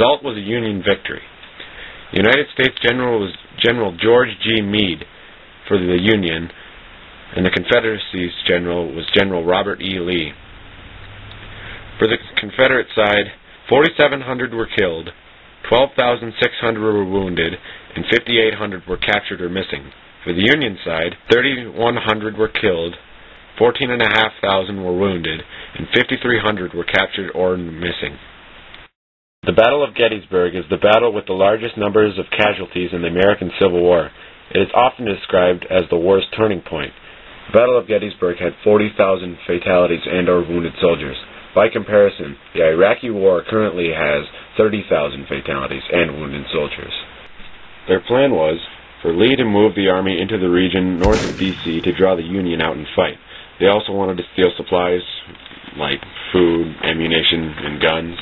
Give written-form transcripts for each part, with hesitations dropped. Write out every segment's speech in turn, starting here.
result was a Union victory. The United States general was General George G. Meade for the Union, and the Confederacy's general was General Robert E. Lee. For the Confederate side, 4,700 were killed, 12,600 were wounded, and 5,800 were captured or missing. For the Union side, 3,100 were killed, 14,500 were wounded, and 5,300 were captured or missing. The Battle of Gettysburg is the battle with the largest numbers of casualties in the American Civil War. It is often described as the war's turning point. The Battle of Gettysburg had 40,000 fatalities and or wounded soldiers. By comparison, the Iraqi War currently has 30,000 fatalities and wounded soldiers. Their plan was for Lee to move the army into the region north of D.C. to draw the Union out and fight. They also wanted to steal supplies like food, ammunition, and guns.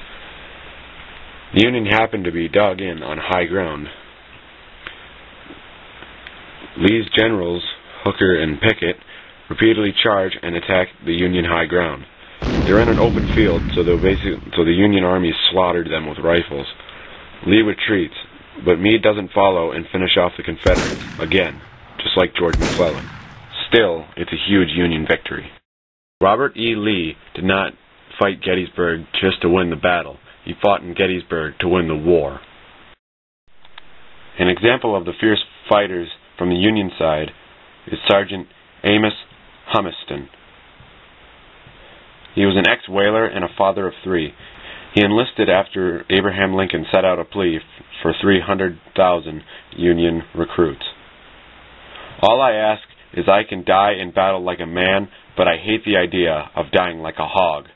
The Union happened to be dug in on high ground. Lee's generals, Hooker and Pickett, repeatedly charged and attacked the Union high ground. They're in an open field, so the Union army slaughtered them with rifles. Lee retreats, but Meade doesn't follow and finish off the Confederates, again, just like George McClellan. Still, it's a huge Union victory. Robert E. Lee did not fight Gettysburg just to win the battle. He fought in Gettysburg to win the war. An example of the fierce fighters from the Union side is Sergeant Amos Humiston. He was an ex-whaler and a father of 3. He enlisted after Abraham Lincoln set out a plea for 300,000 Union recruits. All I ask is I can die in battle like a man, but I hate the idea of dying like a hog.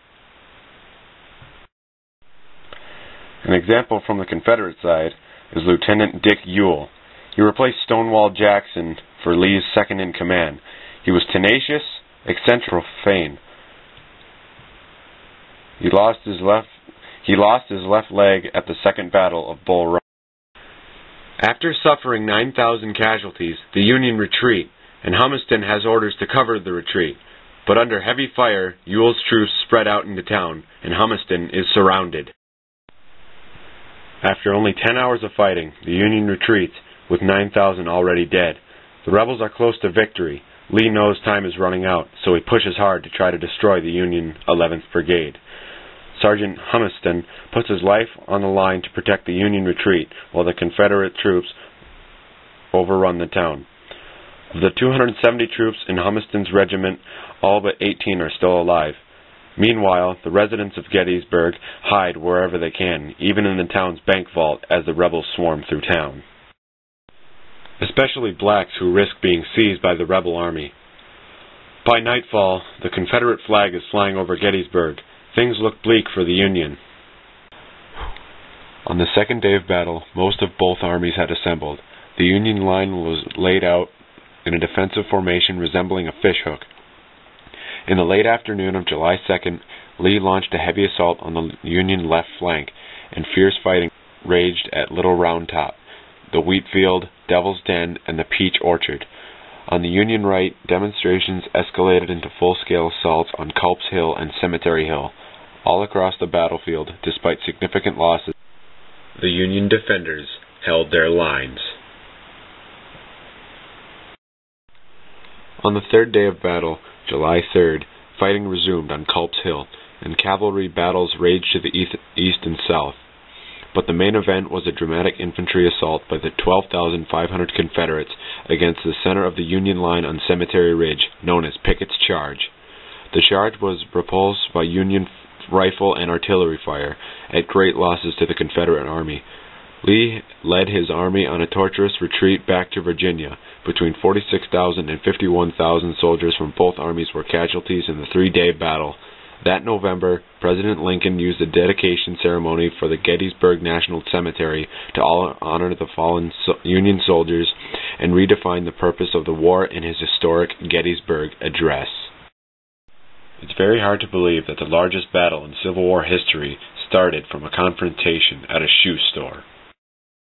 An example from the Confederate side is Lieutenant Dick Ewell. He replaced Stonewall Jackson for Lee's second-in-command. He was tenacious, eccentric, profane. He lost his left leg at the Second Battle of Bull Run. After suffering 9,000 casualties, the Union retreat, and Humiston has orders to cover the retreat. But under heavy fire, Ewell's troops spread out into town, and Humiston is surrounded. After only 10 hours of fighting, the Union retreats, with 9,000 already dead. The rebels are close to victory. Lee knows time is running out, so he pushes hard to try to destroy the Union 11th Brigade. Sergeant Humiston puts his life on the line to protect the Union retreat, while the Confederate troops overrun the town. Of the 270 troops in Humiston's regiment, all but 18 are still alive. Meanwhile, the residents of Gettysburg hide wherever they can, even in the town's bank vault, as the rebels swarm through town. Especially blacks who risk being seized by the rebel army. By nightfall, the Confederate flag is flying over Gettysburg. Things look bleak for the Union. On the second day of battle, most of both armies had assembled. The Union line was laid out in a defensive formation resembling a fishhook. In the late afternoon of July 2nd, Lee launched a heavy assault on the Union left flank, and fierce fighting raged at Little Round Top, the wheat field, Devil's Den, and the peach orchard. On the Union right, demonstrations escalated into full-scale assaults on Culp's Hill and Cemetery Hill. All across the battlefield, despite significant losses, the Union defenders held their lines. On the third day of battle, July 3rd, fighting resumed on Culp's Hill, and cavalry battles raged to the east and south. But the main event was a dramatic infantry assault by the 12,500 Confederates against the center of the Union line on Cemetery Ridge, known as Pickett's Charge. The charge was repulsed by Union rifle and artillery fire, at great losses to the Confederate army. Lee led his army on a tortuous retreat back to Virginia. Between 46,000 and 51,000 soldiers from both armies were casualties in the three-day battle. That November, President Lincoln used a dedication ceremony for the Gettysburg National Cemetery to honor the fallen Union soldiers and redefine the purpose of the war in his historic Gettysburg Address. It's very hard to believe that the largest battle in Civil War history started from a confrontation at a shoe store.